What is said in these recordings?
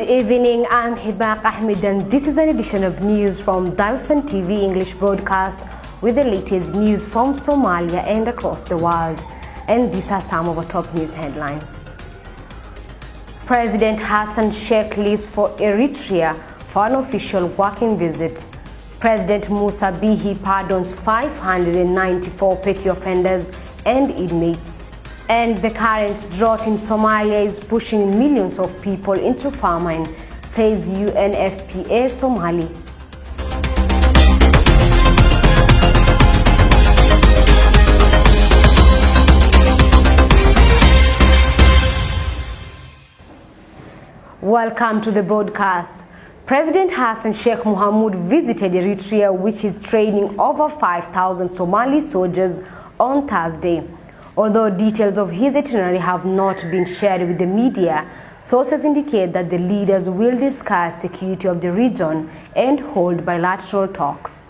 Good evening, I'm Hibak Ahmed and this is an edition of news from Dalsan TV English broadcast with the latest news from Somalia and across the world. And these are some of our top news headlines. President Hassan Sheikh leaves for Eritrea for an official working visit. President Musa Bihi pardons 594 petty offenders and inmates. And the current drought in Somalia is pushing millions of people into famine, says UNFPA Somali. Welcome to the broadcast. President Hassan Sheikh Mohamud visited Eritrea, which is training over 5,000 Somali soldiers on Thursday. Although details of his itinerary have not been shared with the media, sources indicate that the leaders will discuss security of the region and hold bilateral talks.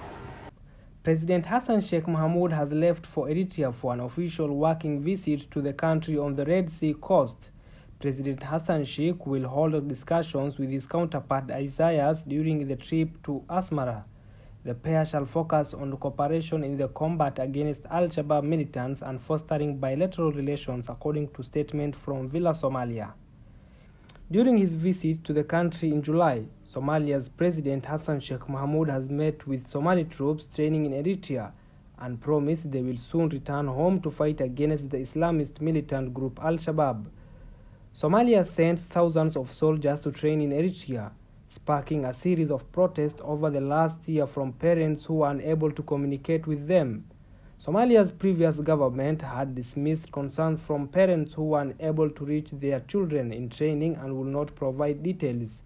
President Hassan Sheikh Mohamud has left for Eritrea for an official working visit to the country on the Red Sea coast. President Hassan Sheikh will hold discussions with his counterpart Isaias during the trip to Asmara. The pair shall focus on cooperation in the combat against Al-Shabaab militants and fostering bilateral relations, according to statement from Villa Somalia. During his visit to the country in July, Somalia's President Hassan Sheikh Mohamud has met with Somali troops training in Eritrea and promised they will soon return home to fight against the Islamist militant group Al-Shabaab. Somalia sent thousands of soldiers to train in Eritrea, sparking a series of protests over the last year from parents who were unable to communicate with them. Somalia's previous government had dismissed concerns from parents who were unable to reach their children in training and would not provide details.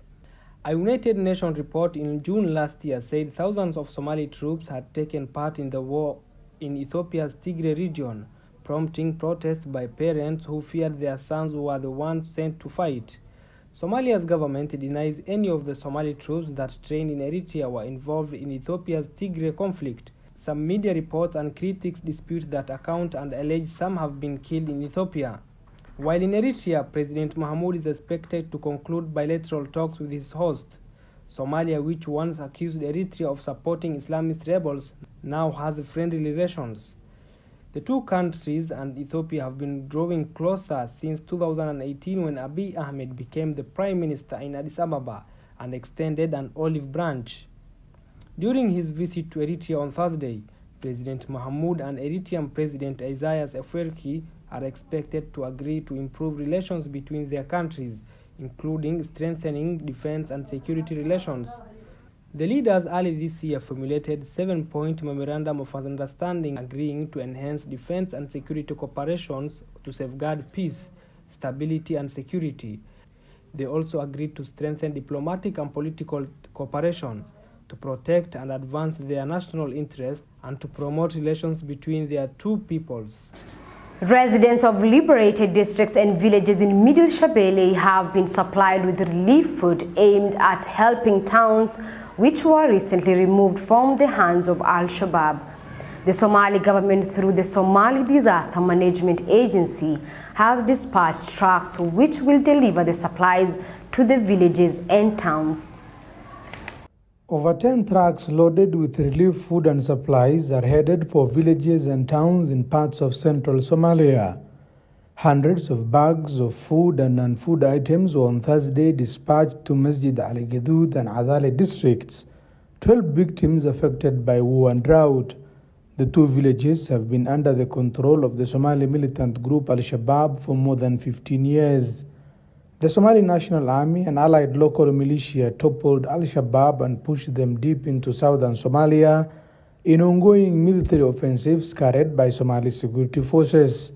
A United Nations report in June last year said thousands of Somali troops had taken part in the war in Ethiopia's Tigray region, prompting protests by parents who feared their sons were the ones sent to fight. Somalia's government denies any of the Somali troops that trained in Eritrea were involved in Ethiopia's Tigray conflict. Some media reports and critics dispute that account and allege some have been killed in Ethiopia. While in Eritrea, President Mohamud is expected to conclude bilateral talks with his host. Somalia, which once accused Eritrea of supporting Islamist rebels, now has friendly relations. The two countries and Ethiopia have been drawing closer since 2018 when Abiy Ahmed became the Prime Minister in Addis Ababa and extended an olive branch. During his visit to Eritrea on Thursday, President Mohamud and Eritrean President Isaias Afwerki are expected to agree to improve relations between their countries, including strengthening defense and security relations. The leaders early this year formulated a 7-point memorandum of understanding agreeing to enhance defense and security cooperations to safeguard peace, stability and security. They also agreed to strengthen diplomatic and political cooperation, to protect and advance their national interests, and to promote relations between their two peoples. Residents of liberated districts and villages in Middle Shabelle have been supplied with relief food aimed at helping towns which were recently removed from the hands of Al-Shabaab. The Somali government, through the Somali Disaster Management Agency, has dispatched trucks which will deliver the supplies to the villages and towns. Over 10 trucks loaded with relief food and supplies are headed for villages and towns in parts of central Somalia. Hundreds of bags of food and non-food items were on Thursday dispatched to Masjid Ali Gadoud and Adale districts, 12 victims affected by war and drought. The two villages have been under the control of the Somali militant group Al-Shabaab for more than 15 years. The Somali National Army and allied local militia toppled Al-Shabaab and pushed them deep into southern Somalia in ongoing military offensives carried by Somali security forces.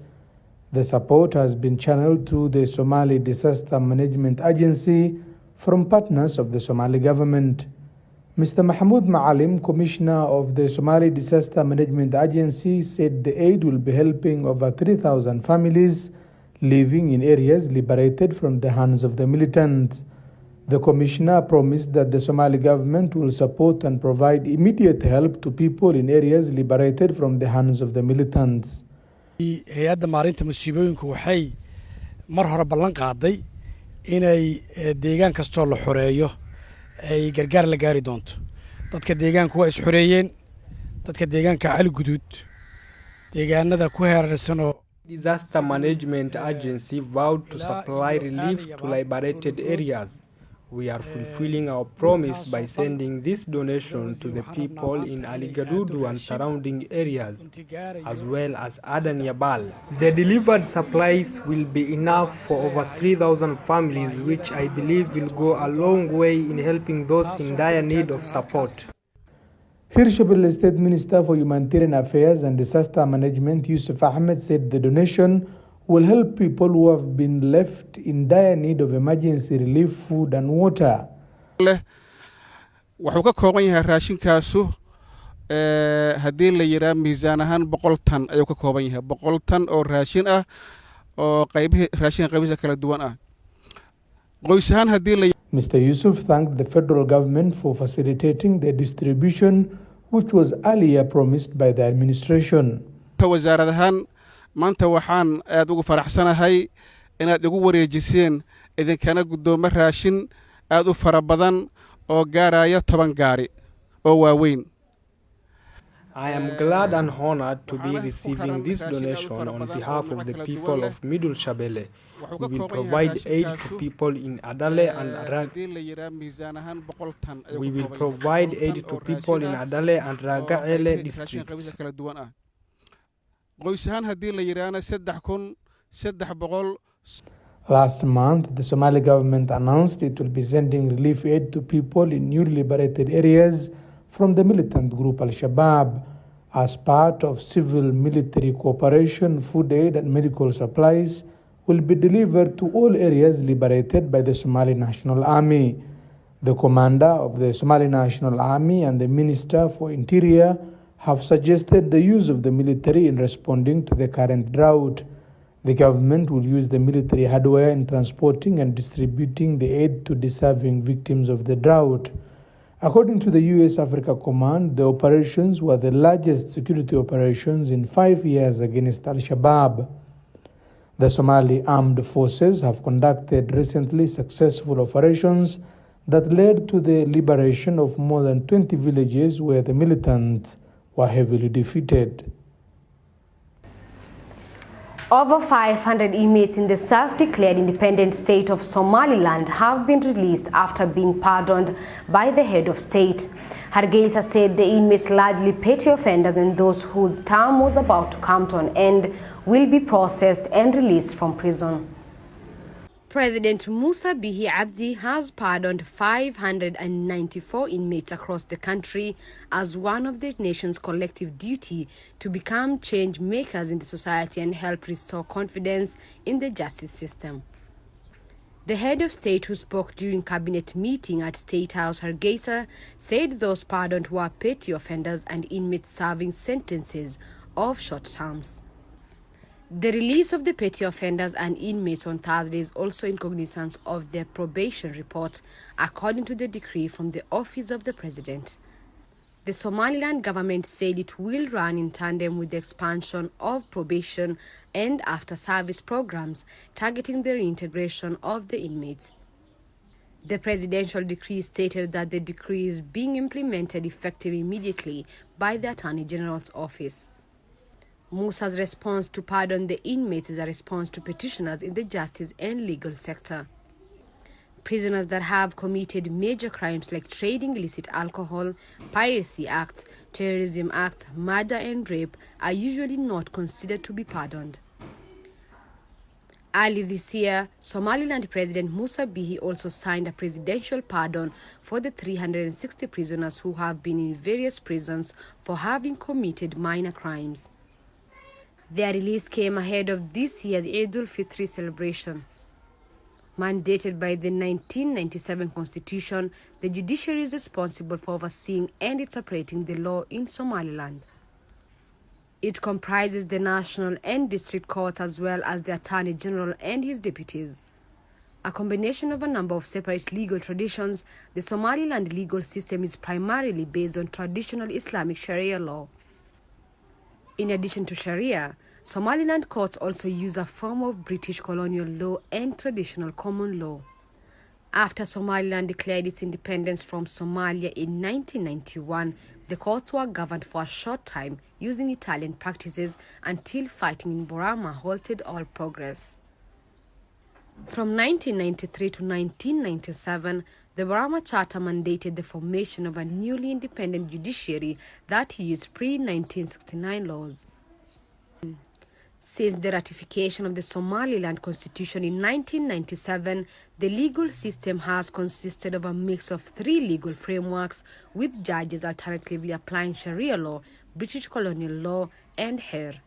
The support has been channeled through the Somali Disaster Management Agency from partners of the Somali government. Mr. Mahmoud Maalim, Commissioner of the Somali Disaster Management Agency, said the aid will be helping over 3,000 families living in areas liberated from the hands of the militants. The Commissioner promised that the Somali government will support and provide immediate help to people in areas liberated from the hands of the militants. hay-adda maareynta musiibooyinku waxay mar hore ballan qaaday inay deegaan kastoo la xoreeyo ay gargaar la gaari doonto. dadka deegaanku waa is xoreeyeen, dadka deegaanka Cali Guduud deegaanada ku heerarsan oo Disaster Management Agency vowed to supply relief to liberated areas. We are fulfilling our promise by sending this donation to the people in Ali Gadudu and surrounding areas, as well as Adan Yabal. The delivered supplies will be enough for over 3,000 families, which I believe will go a long way in helping those in dire need of support. Hirshabelle State Minister for Humanitarian Affairs and Disaster Management Yusuf Ahmed said the donation will help people who have been left in dire need of emergency relief, food and water. wuxuu ka kooban yahay raashinkaasu haddii la yiraa miisaan ahaan 100 tan ayuu ka kooban yahay 100 tan oo raashin ah oo raashin qaybihiisa kala duwan ah. qoys ahaan haddii la Mr. Yusuf thanked the federal government for facilitating the distribution, which was earlier promised by the administration. wasaarad ahaan maanta waxaan aad ugu faraxsanahay inaad igu wareejiseen idinkana gudoomo raashin aad u fara badan oo gaaraya 10 gaari oo waaweyn. I am glad and honored to be receiving this donation on behalf of the people of Middle Shabelle. We will provide aid to people in Adale and We will provide aid to people in Adale and Ragaele districts. qoys ahaan haddii la yiraahdo 3,300. Last month, the Somali government announced it will be sending relief aid to people in newly liberated areas from the militant group Al-Shabaab. As part of civil-military cooperation, food aid and medical supplies will be delivered to all areas liberated by the Somali National Army. The commander of the Somali National Army and the Minister for Interior have suggested the use of the military in responding to the current drought. The government will use the military hardware in transporting and distributing the aid to deserving victims of the drought. According to the U.S. Africa Command, the operations were the largest security operations in 5 years against Al-Shabaab. The Somali armed forces have conducted recently successful operations that led to the liberation of more than 20 villages where the militants were heavily defeated. Over 500 inmates in the self-declared independent state of Somaliland have been released after being pardoned by the head of state. Hargeisa said the inmates, largely petty offenders and those whose term was about to come to an end, will be processed and released from prison. President Musa Bihi Abdi has pardoned 594 inmates across the country as one of the nation's collective duty to become change makers in the society and help restore confidence in the justice system. The head of state, who spoke during cabinet meeting at State House Hargeisa, said those pardoned were petty offenders and inmates serving sentences of short terms. The release of the petty offenders and inmates on Thursday is also in cognizance of their probation report, according to the decree from the Office of the President. The Somaliland government said it will run in tandem with the expansion of probation and after-service programs targeting the reintegration of the inmates. The presidential decree stated that the decree is being implemented effective immediately by the Attorney General's office. Musa's response to pardon the inmates is a response to petitioners in the justice and legal sector. Prisoners that have committed major crimes like trading illicit alcohol, piracy acts, terrorism acts, murder and rape are usually not considered to be pardoned. Early this year, Somaliland President Musa Bihi also signed a presidential pardon for the 360 prisoners who have been in various prisons for having committed minor crimes. Their release came ahead of this year's Eid al-Fitr celebration. Mandated by the 1997 Constitution, the judiciary is responsible for overseeing and interpreting the law in Somaliland. It comprises the national and district courts as well as the Attorney General and his deputies. A combination of a number of separate legal traditions, the Somaliland legal system is primarily based on traditional Islamic Sharia law. In addition to Sharia, Somaliland courts also use a form of British colonial law and traditional common law. After Somaliland declared its independence from Somalia in 1991, the courts were governed for a short time using Italian practices until fighting in Borama halted all progress. From 1993 to 1997, the Borama Charter mandated the formation of a newly independent judiciary that used pre-1969 laws. Since the ratification of the Somaliland Constitution in 1997, the legal system has consisted of a mix of 3 legal frameworks, with judges alternatively applying Sharia law, British colonial law, and Hair.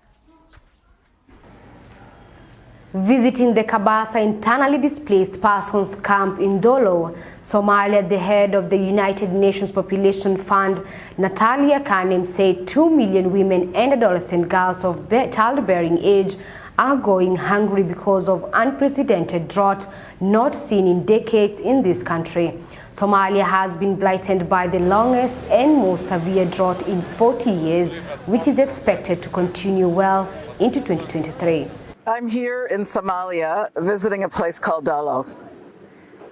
Visiting the Kabasa internally displaced persons camp in Dolo, Somalia, the head of the United Nations Population Fund, Natalia Kanem, said 2 million women and adolescent girls of childbearing age are going hungry because of unprecedented drought not seen in decades in this country. Somalia has been blighted by the longest and most severe drought in 40 years, which is expected to continue well into 2023. I'm here in Somalia visiting a place called Dalo.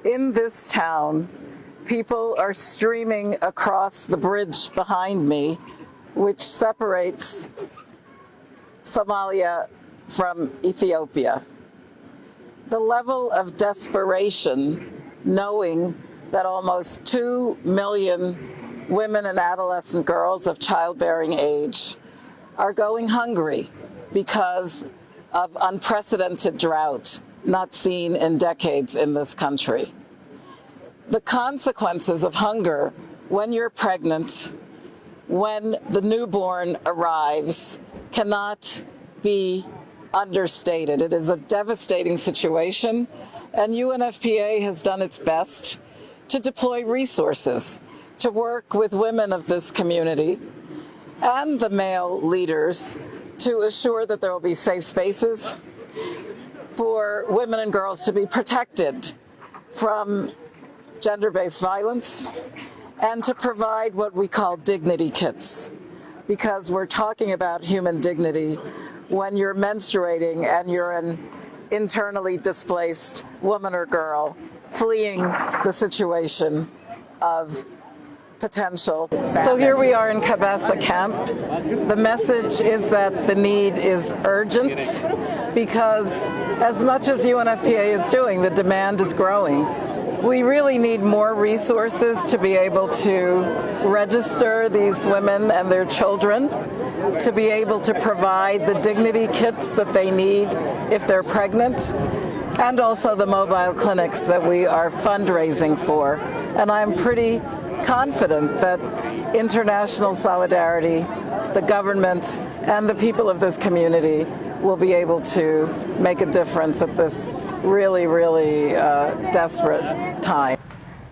In this town, people are streaming across the bridge behind me, which separates Somalia from Ethiopia. The level of desperation, knowing that almost 2 million women and adolescent girls of childbearing age are going hungry because of unprecedented drought not seen in decades in this country. The consequences of hunger when you're pregnant, when the newborn arrives, cannot be understated. It is a devastating situation, and UNFPA has done its best to deploy resources to work with women of this community and the male leaders to assure that there will be safe spaces for women and girls to be protected from gender-based violence, and to provide what we call dignity kits, because we're talking about human dignity when you're menstruating and you're an internally displaced woman or girl fleeing the situation of potential. So here we are in Kabasa camp. The message is that the need is urgent because as much as UNFPA is doing, the demand is growing. We really need more resources to be able to register these women and their children, to be able to provide the dignity kits that they need if they're pregnant, and also the mobile clinics that we are fundraising for. And I'm pretty confident that international solidarity, the government, and the people of this community will be able to make a difference at this really, really desperate time.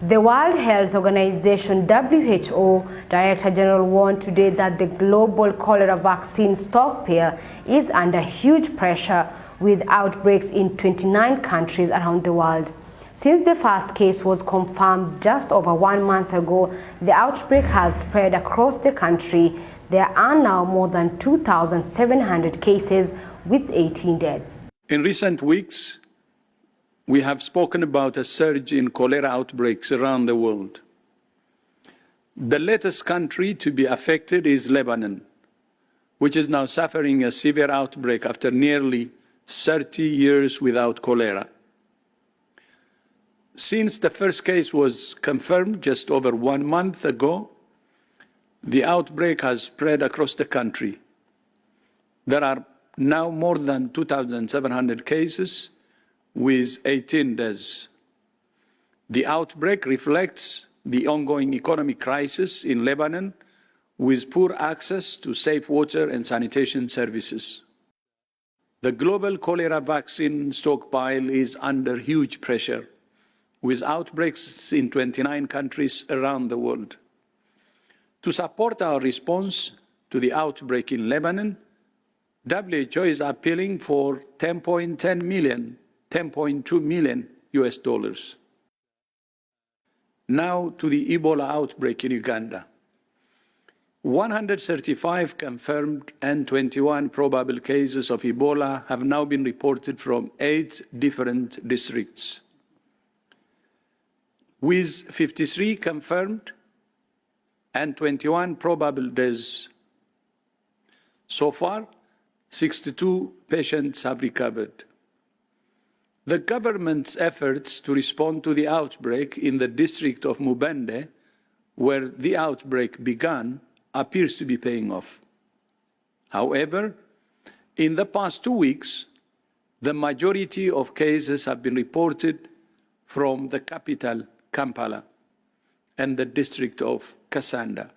The World Health Organization WHO Director General warned today that the global cholera vaccine stockpile is under huge pressure with outbreaks in 29 countries around the world. Since the first case was confirmed just over 1 month ago, the outbreak has spread across the country. There are now more than 2,700 cases with 18 deaths. In recent weeks, we have spoken about a surge in cholera outbreaks around the world. The latest country to be affected is Lebanon, which is now suffering a severe outbreak after nearly 30 years without cholera. Since the first case was confirmed just over 1 month ago, the outbreak has spread across the country. There are now more than 2,700 cases with 18 deaths. The outbreak reflects the ongoing economic crisis in Lebanon with poor access to safe water and sanitation services. The global cholera vaccine stockpile is under huge pressure, with outbreaks in 29 countries around the world. To support our response to the outbreak in Lebanon, WHO is appealing for $10.2 million US dollars. Now to the Ebola outbreak in Uganda. 135 confirmed and 21 probable cases of Ebola have now been reported from 8 different districts. with 53 confirmed and 21 probable deaths. So far, 62 patients have recovered. The government's efforts to respond to the outbreak in the district of Mubende, where the outbreak began, appears to be paying off. However, in the past 2 weeks, the majority of cases have been reported from the capital, Kampala, and the district of Kasanda.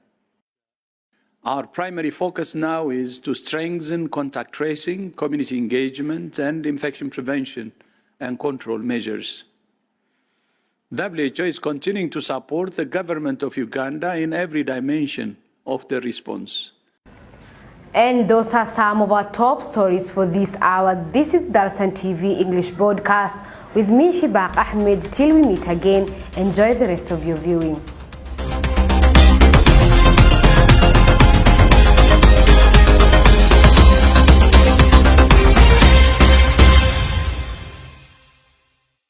Our primary focus now is to strengthen contact tracing, community engagement, and infection prevention and control measures. WHO is continuing to support the government of Uganda in every dimension of the response. And those are some of our top stories for this hour. This is Dalsan TV English broadcast with me, Hibak Ahmed. Till we meet again, enjoy the rest of your viewing.